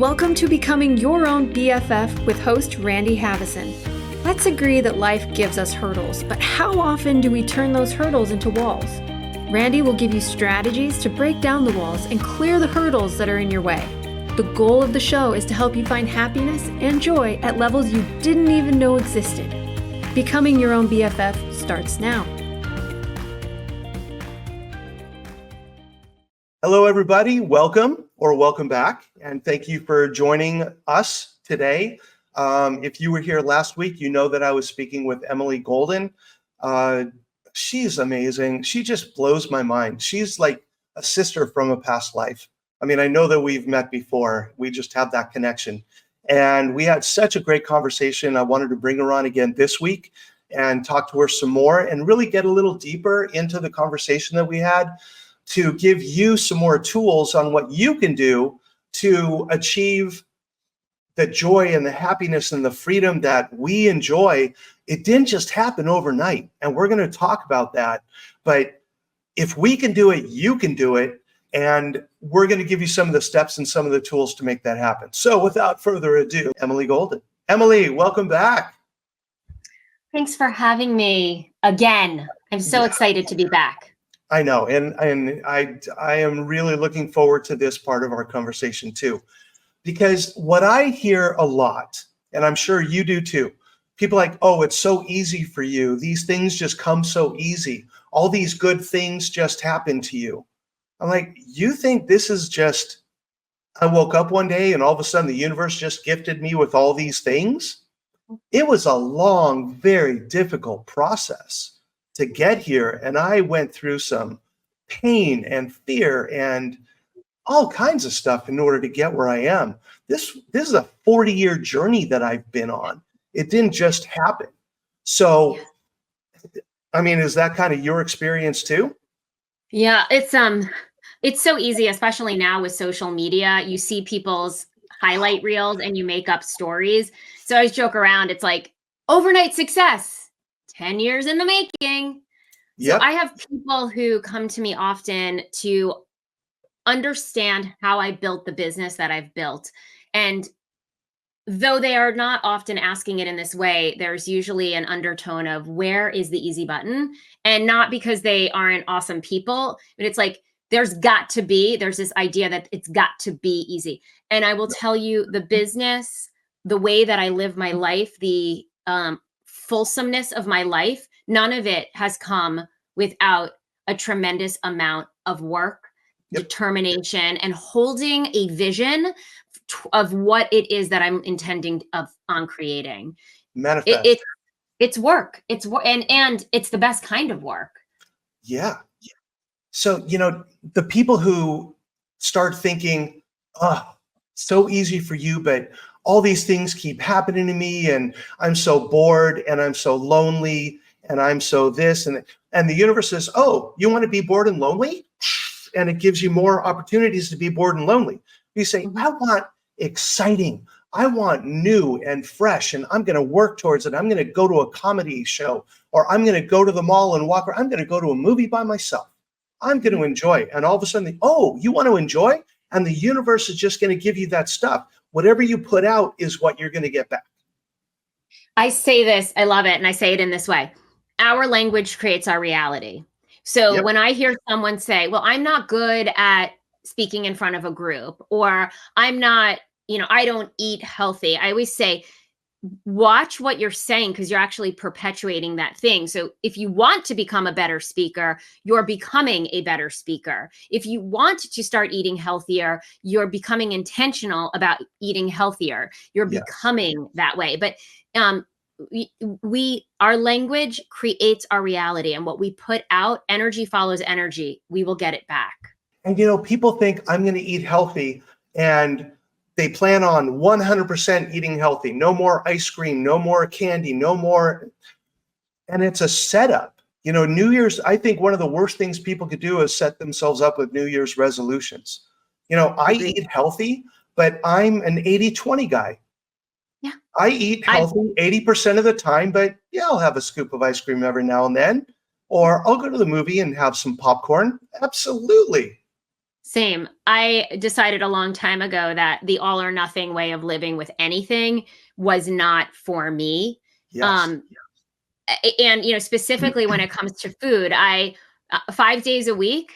Welcome to Becoming Your Own BFF with host Randy Haveson. Let's agree that life gives us hurdles, but how often do we turn those hurdles into walls? Randy will give you strategies to break down the walls and clear the hurdles that are in your way. The goal of the show is to help you find happiness and joy at levels you didn't even know existed. Becoming Your Own BFF starts now. Hello, everybody. Welcome back. And thank you for joining us today. If you were here last week, you know that I was speaking with Emily Golden. She's amazing. She just blows my mind. She's like a sister from a past life. I mean, I know that we've met before. We just have that connection. And we had such a great conversation. I wanted to bring her on again this week and talk to her some more and really get a little deeper into the conversation that we had, to give you some more tools on what you can do to achieve the joy and the happiness and the freedom that we enjoy. It didn't just happen overnight, and we're going to talk about that. But if we can do it, you can do it, and we're going to give you some of the steps and some of the tools to make that happen. So without further ado, Emily Golden. Emily, welcome back. Thanks for having me again. I'm so excited to be back. I know, and I am really looking forward to this part of our conversation too, because what I hear a lot, and I'm sure you do too, people like, oh, it's so easy for you. These things just come so easy. All these good things just happen to you. I'm like, you think this is just, I woke up one day and all of a sudden the universe just gifted me with all these things? It was a long, very difficult process to get here. And I went through some pain and fear and all kinds of stuff in order to get where I am. This is a 40-year journey that I've been on. It didn't just happen. So, I mean, is that kind of your experience too? Yeah, it's so easy, especially now with social media. You see people's highlight reels and you make up stories. So I always joke around. It's like overnight success. 10 years in the making. Yep. So I have people who come to me often to understand how I built the business that I've built. And though they are not often asking it in this way, there's usually an undertone of where is the easy button? And not because they aren't awesome people, but it's like, there's this idea that it's got to be easy. And I will tell you, the business, the way that I live my life, the fulsomeness of my life, none of it has come without a tremendous amount of work, determination, and holding a vision of what it is that I'm intending on creating. Manifest. It's work. It's work, and it's the best kind of work. Yeah. So, the people who start thinking, oh, so easy for you, but all these things keep happening to me, and I'm so bored, and I'm so lonely, and I'm so this, and the universe says, oh, you want to be bored and lonely? And it gives you more opportunities to be bored and lonely. You say, I want exciting, I want new and fresh, and I'm going to work towards it. I'm going to go to a comedy show, or I'm going to go to the mall and walk, or I'm going to go to a movie by myself. I'm going to enjoy. And all of a sudden, oh, you want to enjoy? And the universe is just going to give you that stuff. Whatever you put out is what you're going to get back. I say this, I love it. And I say it in this way. Our language creates our reality. So when I hear someone say, well, I'm not good at speaking in front of a group, or I'm not, I don't eat healthy. I always say, watch what you're saying, because you're actually perpetuating that thing. So if you want to become a better speaker, you're becoming a better speaker. If you want to start eating healthier, you're becoming intentional about eating healthier. You're becoming that way. But our language creates our reality, and what we put out, energy follows energy. We will get it back. And people think I'm going to eat healthy, and they plan on 100% eating healthy. No more ice cream, no more candy, no more. And it's a setup. New Year's, I think one of the worst things people could do is set themselves up with New Year's resolutions. I eat healthy, but I'm an 80-20 guy. Yeah. I eat healthy 80% of the time, but I'll have a scoop of ice cream every now and then, or I'll go to the movie and have some popcorn. Absolutely. Same. I decided a long time ago that the all or nothing way of living with anything was not for me. Yes. Um, and specifically when it comes to food, I 5 days a week,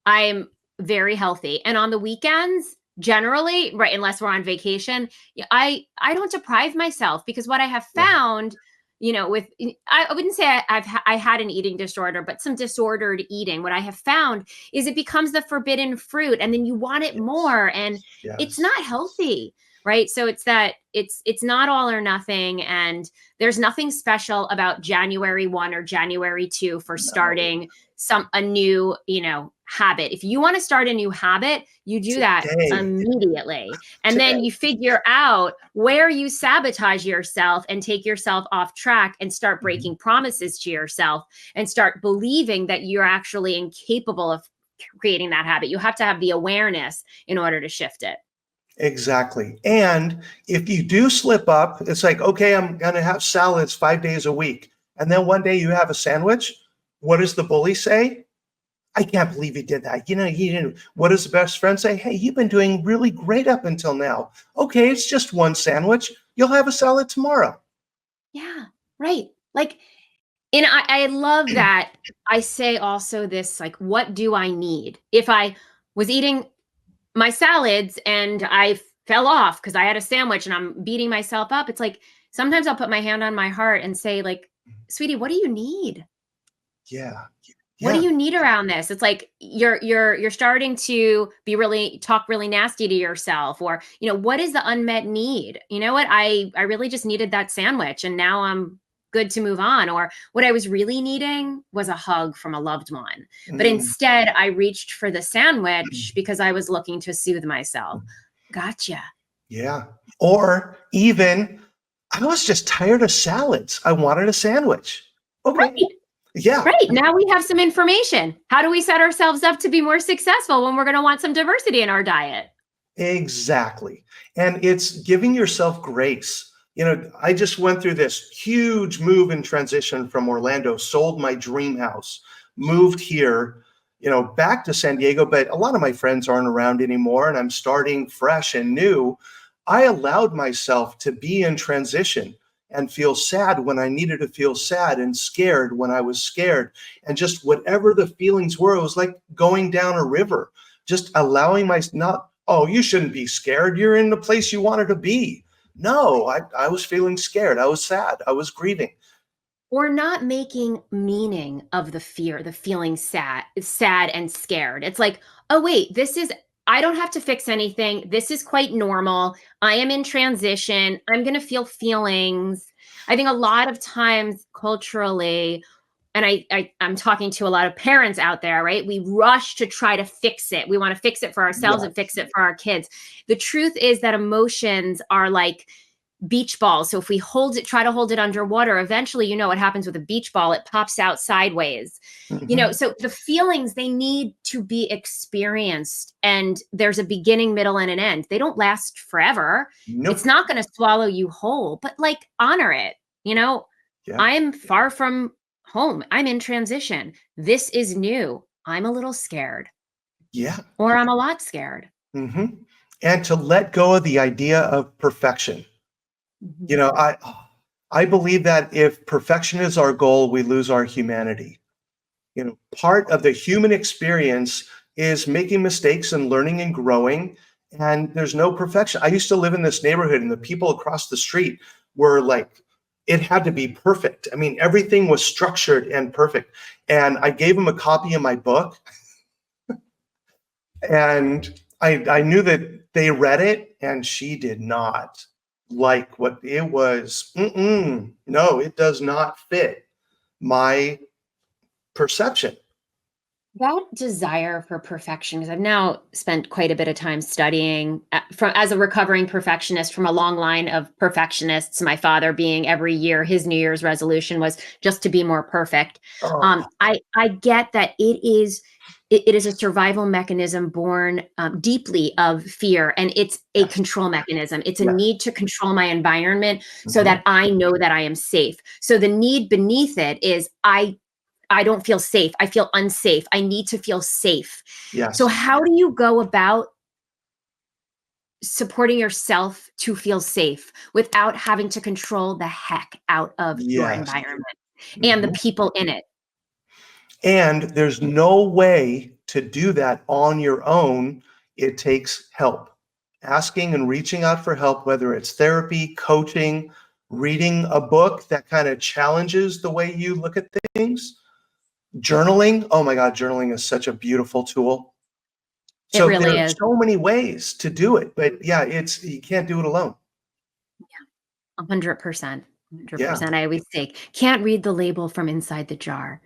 I'm very healthy, and on the weekends, generally, right, unless we're on vacation, I don't deprive myself, because what I have Yeah. found, with I wouldn't say I had an eating disorder, but some disordered eating. What I have found is it becomes the forbidden fruit, and then you want it Yes. more, and it's Yes. not healthy, right? So it's not all or nothing, and there's nothing special about January 1 or January 2 for No. starting a new, habit. If you want to start a new habit, you do that Today. immediately. And Today. then you figure out where you sabotage yourself and take yourself off track, and start Mhm. breaking promises to yourself, and start believing that you're actually incapable of creating that habit. You have to have the awareness in order to shift it. Exactly. And if you do slip up, it's like, okay, I'm going to have salads 5 days a week. And then one day you have a sandwich. What does the bully say? I can't believe he did that. He didn't. What does the best friend say? Hey, you've been doing really great up until now. Okay, it's just one sandwich. You'll have a salad tomorrow. Yeah, right. Like, and I love that. I say also this, like, what do I need? If I was eating my salads and I fell off because I had a sandwich and I'm beating myself up, it's like sometimes I'll put my hand on my heart and say, like, sweetie, what do you need? Yeah. What do Yeah. you need around this? It's like you're starting to talk really nasty to yourself, or what is the unmet need? You know what? I really just needed that sandwich, and now I'm good to move on. Or what I was really needing was a hug from a loved one. But Mm. instead I reached for the sandwich because I was looking to soothe myself. Gotcha. Yeah. Or even, I was just tired of salads. I wanted a sandwich. Okay. Right. Yeah. Right. Now we have some information. How do we set ourselves up to be more successful when we're going to want some diversity in our diet? Exactly. And it's giving yourself grace. I just went through this huge move and transition from Orlando, sold my dream house, moved here, back to San Diego, but a lot of my friends aren't around anymore and I'm starting fresh and new. I allowed myself to be in transition and feel sad when I needed to feel sad, and scared when I was scared. And just whatever the feelings were, it was like going down a river, just allowing not, oh, you shouldn't be scared. You're in the place you wanted to be. No, I was feeling scared. I was sad. I was grieving. Or not making meaning of the fear, the feeling sad and scared. It's like, oh wait, I don't have to fix anything. This is quite normal. I am in transition. I'm going to feel feelings. I think a lot of times culturally, and I'm talking to a lot of parents out there, right? We rush to try to fix it. We want to fix it for ourselves and Yes. fix it for our kids. The truth is that emotions are like beach balls. So if we try to hold it underwater, eventually, what happens with a beach ball, it pops out sideways. Mhm. So the feelings, they need to be experienced, and there's a beginning, middle, and an end. They don't last forever. It's Nope. not going to swallow you whole, but like honor it. Yeah. I'm far from home. I'm in transition. This is new. I'm a little scared, Yeah. or I'm a lot scared. Hmm. And to let go of the idea of perfection. You Mhm. know, I I believe that if perfection is our goal, we lose our humanity. Part of the human experience is making mistakes and learning and growing, and there's no perfection. I used to live in this neighborhood, and the people across the street were like, it had to be perfect. I mean, everything was structured and perfect. And I gave them a copy of my book, and I knew that they read it, and she did not like what it was. No, it does not fit my perception. That desire for perfection, because I've now spent quite a bit of time studying as a recovering perfectionist from a long line of perfectionists. My father being every year, his New Year's resolution was just to be more perfect. Oh, I get that it is a survival mechanism born deeply of fear, and it's a yes, control mechanism. It's a yes. need to control my environment so Mhm. that I know that I am safe. So the need beneath it is I don't feel safe. I feel unsafe. I need to feel safe. Yes. So how do you go about supporting yourself to feel safe without having to control the heck out of your Yes. environment and the Mhm. people in it? And there's no way to do that on your own. It takes help. Asking and reaching out for help, whether it's therapy, coaching, reading a book that kind of challenges the way you look at things, journaling. Oh my God, journaling is such a beautiful tool. It So there really are is. so many ways to do it, but yeah, you can't do it alone. 100%. Yeah. 100%. I always say, can't read the label from inside the jar.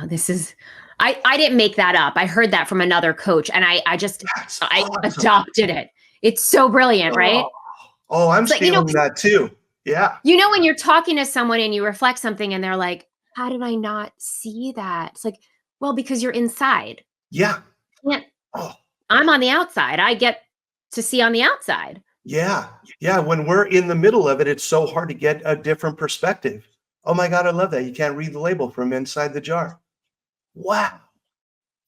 This is, I didn't make that up. I heard that from another coach and That's I awesome. adopted it. It's so brilliant, right? Oh, I'm It's like, stealing that too. Yeah. when you're talking to someone and you reflect something and they're like, how did I not see that? It's like, well, because you're inside. Yeah. Can't, Oh, I'm on the outside. I get to see on the outside. yeah. Yeah. When we're in the middle of it, it's so hard to get a different perspective. Oh my God, I love that. You can't read the label from inside the jar. Wow.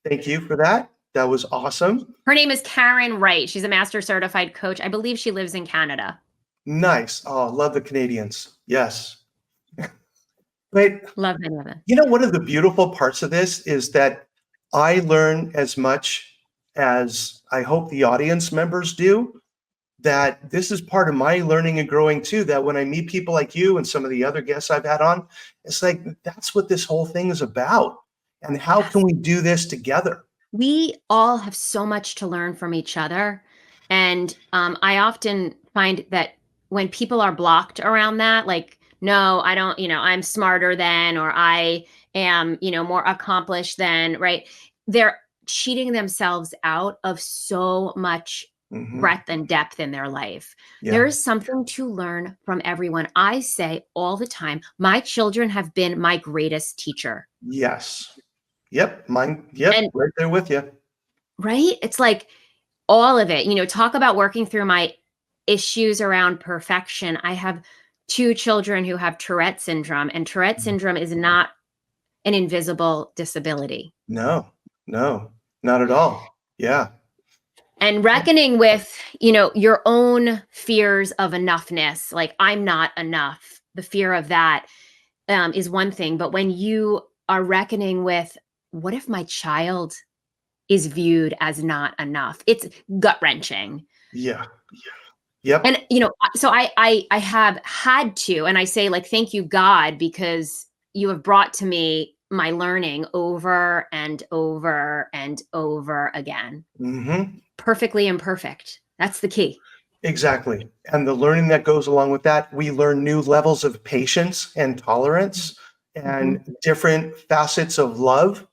Thank you for that. That was awesome. Her name is Karen Wright. She's a master certified coach. I believe she lives in Canada. Nice. Oh, love the Canadians. Yes. But Love any of it. one of the beautiful parts of this is that I learn as much as I hope the audience members do. That this is part of my learning and growing too, that when I meet people like you and some of the other guests I've had on, it's like, that's what this whole thing is about. And how can we do this together? We all have so much to learn from each other. And I often find that when people are blocked around that, like, no, I don't, I'm smarter than, or I am, more accomplished than, right? They're cheating themselves out of so much Mhm. breadth and depth in their life. Yeah. There is something to learn from everyone. I say all the time, my children have been my greatest teacher. Yes. Yep. Mine. Yep. And Right there with you. right? It's like all of it, talk about working through my issues around perfection. I have two children who have Tourette syndrome, and Tourette syndrome is not an invisible disability. No, not at all. Yeah. And reckoning with, your own fears of enoughness, like I'm not enough, the fear of that is one thing. But when you are reckoning with, what if my child is viewed as not enough? It's gut wrenching. Yeah. Yep. And so I have had to, and I say, like, thank you, God, because you have brought to me my learning over and over and over again. Hmm. Perfectly imperfect. That's the key. Exactly. And the learning that goes along with that, we learn new levels of patience and tolerance and different facets of love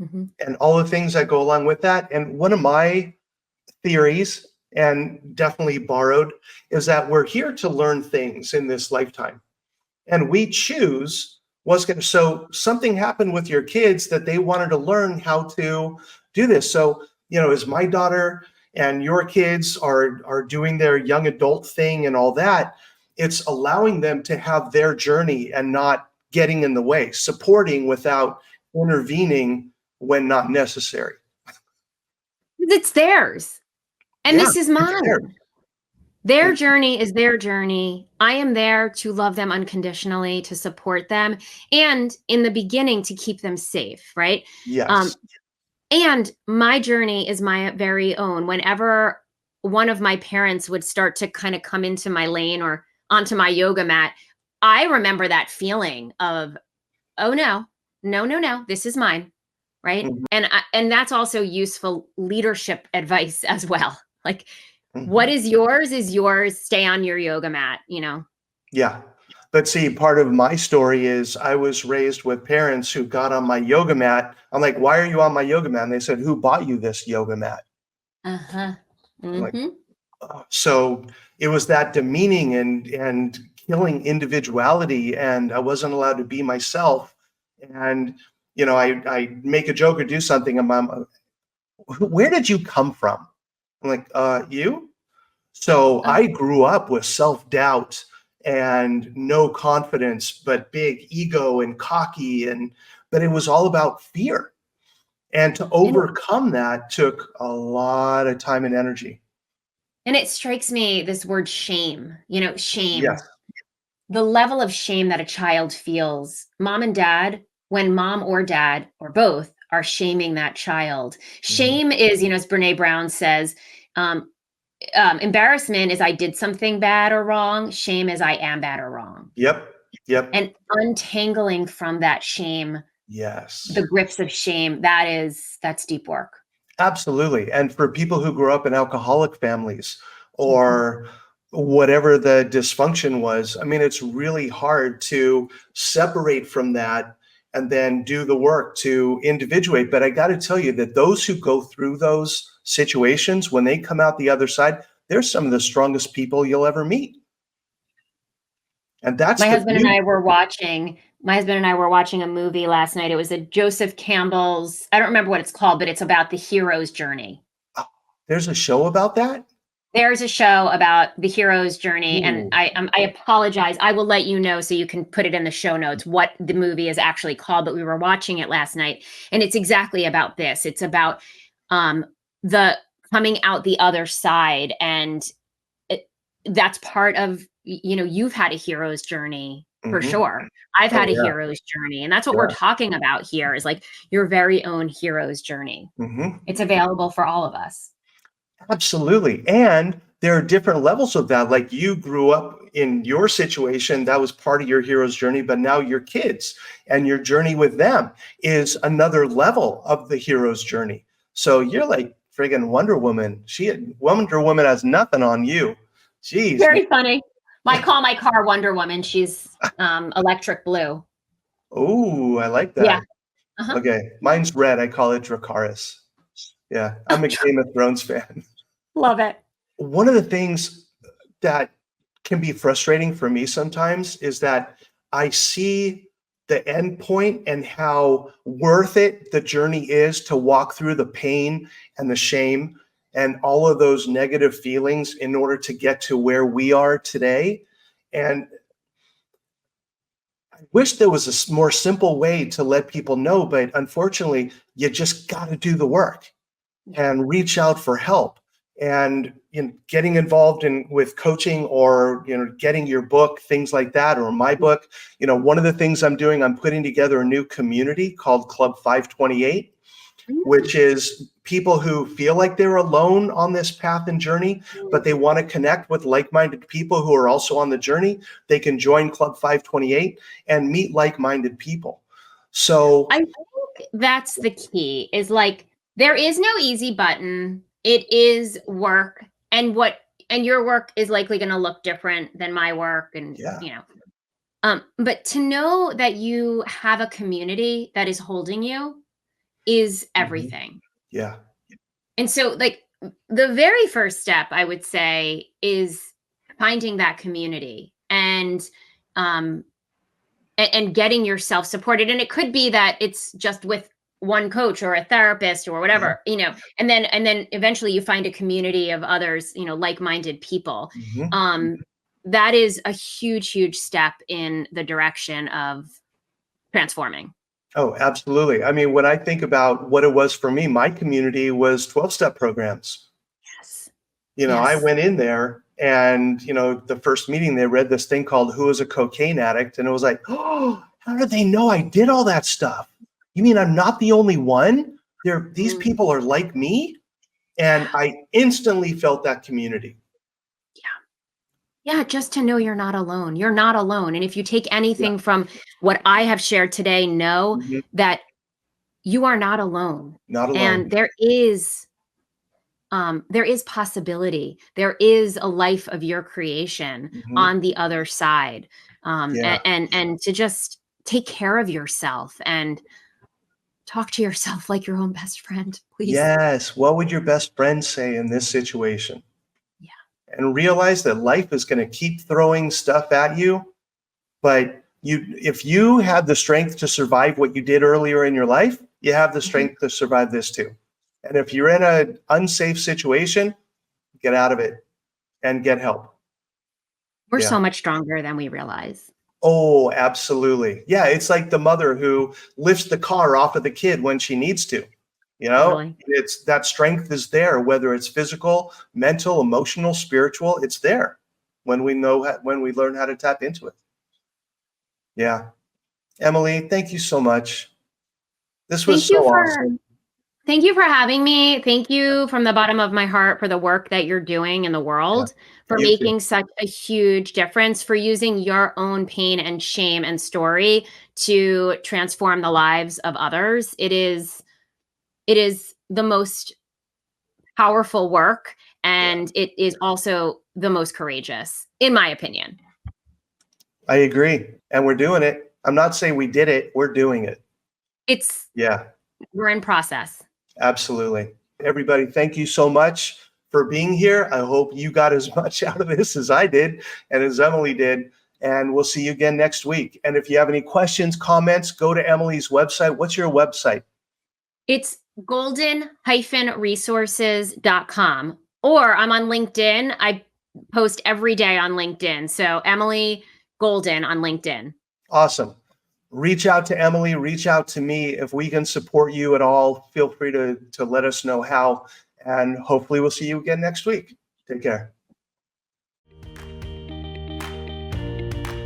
Mhm. and all the things that go along with that. And one of my theories, and definitely borrowed, is that we're here to learn things in this lifetime. And we choose what's going to. So something happened with your kids that they wanted to learn how to do this. So, as my daughter and your kids are doing their young adult thing and all that, it's allowing them to have their journey and not getting in the way, supporting without intervening when not necessary. It's theirs. And Yeah, this is it's there. mine. Their journey is their journey. I am there to love them unconditionally, to support them, and in the beginning to keep them safe, right? Yes. And my journey is my very own. Whenever one of my parents would start to kind of come into my lane or onto my yoga mat, I remember that feeling of, oh no, no, no, no, this is mine, right? Mhm, And that's also useful leadership advice as well. Like, what mhm. is yours, stay on your yoga mat. Yeah. But see, part of my story is I was raised with parents who got on my yoga mat. I'm like, why are you on my yoga mat? And they said, who bought you this yoga mat? Uh-huh. I'm like, Mm-hmm. oh. So it was that demeaning and killing individuality. And I wasn't allowed to be myself. And, I make a joke or do something. And where did you come from? I'm like, you? So I grew up with self-doubt and no confidence, but big ego and cocky and but it was all about fear. And to And overcome that took a lot of time and energy. and it strikes me, this word shame, shame. Yes. The level of shame that a child feels, mom and dad, when mom or dad or both are shaming that child. Mhm. Shame is, as Brene Brown says, um, embarrassment is I did something bad or wrong. Shame is I am bad or wrong. Yep. Yep. And untangling from that shame, Yes. the grips of shame, that's deep work. Absolutely. And for people who grew up in alcoholic families Mhm. or whatever the dysfunction was, I mean, it's really hard to separate from that and then do the work to individuate. But I got to tell you that those who go through those situations, when they come out the other side, they're some of the strongest people you'll ever meet. And that's My the husband and beauty. I were watching my husband and I were watching a movie last night. It was a Joseph Campbell's, I don't remember what it's called, but it's about the hero's journey. Oh, there's a show about that? There's a show about the hero's journey, and Ooh. I apologize. I will let you know so you can put it in the show notes what the movie is actually called. But we were watching it last night, and it's exactly about this. It's about um, the coming out the other side, and it, that's part of you've had a hero's journey for Hmm. sure. I've Oh, had a yeah. hero's journey, and that's what we're Yeah. talking about here. Is like your very own hero's journey. Hmm. It's available for all of us. Absolutely. And there are different levels of that. Like you grew up in your situation, that was part of your hero's journey, but now your kids and your journey with them is another level of the hero's journey. So you're like friggin' Wonder Woman. Wonder Woman has nothing on you. Jeez, man. Very funny. I call my car Wonder Woman. She's electric blue. Oh, I like Yeah. that. Uh-huh. Okay. Mine's red. I call it Dracarys. Yeah. I'm a Game of Thrones fan. Love it. One of the things that can be frustrating for me sometimes is that I see the end point and how worth it the journey is to walk through the pain and the shame and all of those negative feelings in order to get to where we are today. And I wish there was a more simple way to let people know, but unfortunately, you just got to do the work Yeah. and reach out for help and getting involved in with coaching or getting your book, things like that, or my book. One of the things I'm doing, I'm putting together a new community called Club 528, which is people who feel like they're alone on this path and journey, but they want to connect with like-minded people who are also on the journey. They can join Club 528 and meet like-minded people. So I think that's the key is like there is no easy button. It is work, and your work is likely going to look different than my work, and yeah. but to know that you have a community that is holding you is Mhm. everything. Yeah. And so, like, the very first step I would say is finding that community um and getting yourself supported. And it could be that it's just with one coach or a therapist or Yeah. whatever, and then eventually you find a community of others, like-minded people. Mhm. Um that is a huge step in the direction of transforming. Oh, absolutely. I mean, when I think about what it was for me, my community was 12-step programs. Yes. I Yes. went in there and, the first meeting, they read this thing called Who is a Cocaine Addict? And it was like, oh, how did they know I did all that stuff? You mean I'm not the only one? These Mm, people are like me? And yeah. I instantly felt that community. Yeah, just to know you're not alone. You're not alone. And if you take Yeah. anything from what I have shared today, know Mhm. that you are not alone. Not alone. And there is possibility. There is a life of your creation Mhm. on the other side. Yeah. And to just take care of yourself and talk to yourself like your own best friend, please. Yes. What would your best friend say in this situation? Yeah. And realize that life is going to keep throwing stuff at you. But if you have the strength to survive what you did earlier in your life, you have the Mhm. strength to survive this too. And if you're in an unsafe situation, get out of it and get help. We're Yeah. so much stronger than we realize. Oh, absolutely. Yeah, it's like the mother who lifts the car off of the kid when she needs to. You know, Totally. it's that strength is there, whether it's physical, mental, emotional, spiritual, it's there when when we learn how to tap into it. Yeah. Emily, thank you so much. This was Thank so you for awesome. Thank you for having me. Thank you from the bottom of my heart for the work that you're doing in the Yeah. world, for You too. making such a huge difference, for using your own pain and shame and story to transform the lives of others. It is the most powerful work, Yeah. and it is also the most courageous, in my opinion. I agree. And we're doing it. I'm not saying we did it, we're doing it. It's Yeah. We're in process. Absolutely. Everybody, thank you so much for being here. I hope you got as much out of this as I did and as Emily did. And we'll see you again next week. And if you have any questions, comments, go to Emily's website. What's your website? It's golden-resources.com, or I'm on LinkedIn. I post every day on LinkedIn. So Emily Golden on LinkedIn. Awesome. Reach out to Emily, reach out to me. If we can support you at all, feel free to let us know how. And hopefully we'll see you again next week. Take care.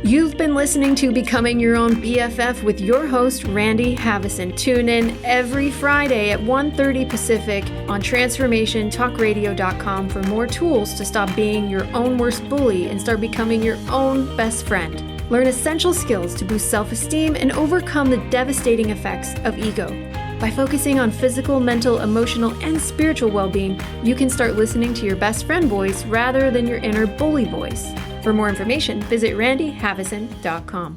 You've been listening to Becoming Your Own BFF with your host, Randy Haveson. Tune in every Friday at 1:30 Pacific on transformationtalkradio.com for more tools to stop being your own worst bully and start becoming your own best friend. Learn essential skills to boost self-esteem and overcome the devastating effects of ego. By focusing on physical, mental, emotional, and spiritual well-being, you can start listening to your best friend voice rather than your inner bully voice. For more information, visit randyhaveson.com.